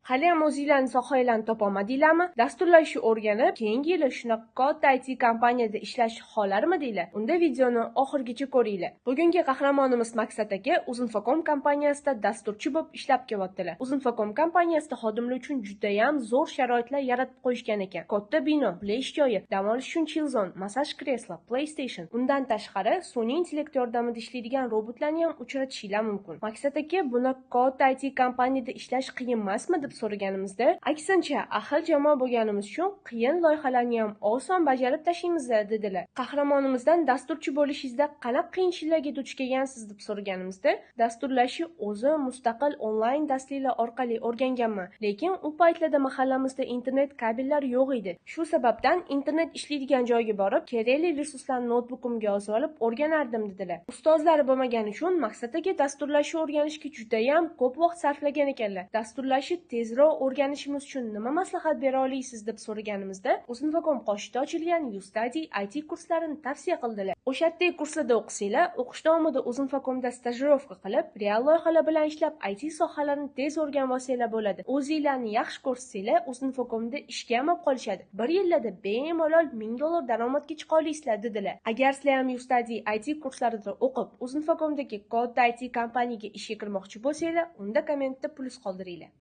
Hali ham o'zinglarni sohanglarni topolmadinglarmi? Dasturlashni o'rganib, keyingi yili shunaqa katta IT kompaniyada ishlash xohlarmidinglar? Unda videoni oxirigacha ko'ringlar. Bugungi qahramonimiz Maqsad aka Uzinfocom kompaniyasida dasturchi bo'lib ishlab kelyaptilar. Uzinfocom kompaniyasida xodimlar uchun juda ham zo'r sharoitlar yaratib qo'yishgan ekan. Katta bino, plash joyi, dam olish uchun chilzon, massaj kreslo, PlayStation. Undan tashqari sun'iy intellekt yordamida ishlaydigan robotlarni ham uchratishinglar mumkin. Maqsad aka, buni katta IT kompaniyada ishlash qiyin emasmi deb so'raganimizda, aksincha ahil jamoa bo'lganimiz uchun qiyin loyihalarni ham oson bajarib tashlaymiz dedilar. Qahramonimizdan dasturchi bo'lishingizda qanaqa qiyinchiliklarga duch kelgansiz deb so'raganimizda, dasturlashni o'zi mustaqil onlayn darsliklar orqali o'rganganman, lekin u paytlarda mahallamizda internet kabellar yo'q edi. Shu sababdan internet ishlaydigan joyga borib, kerakli resurslarni noutbukumga yozib olib o'rganardim dedilar. Ustozlari bo'lmagani uchun Maqsad aka dasturlashni o'rganishga juda ham ko'p vaqt sarflagan ekanlar. Dasturlashni tezroq o'rganishimiz uchun nima maslahat bera olasiz deb so'raganimizda, Uzinfocom qoshida ochilgan YouStudy IT kurslarini tavsiya qildilar. O'sha kurslarda o'qisanglar, o'qish davomida Uzinfocomda stajirovka qilib, real loyihalar bilan ishlab, IT sohalarini tez o'rganib olsanglar bo'ladi. O'zinglarni yaxshi ko'rsanglar, Uzinfocomda ishga ham olib qolishadi. 1 yilda bemalol $1000 daromadga chiqa olasizlar dedilar. Agar sizlar ham YouStudy IT kurslarida o'qib, Uzinfocomdagi katta IT kompaniyaga ishga kirmoqchi bo'lsanglar, unda kommentda plus qoldiringlar.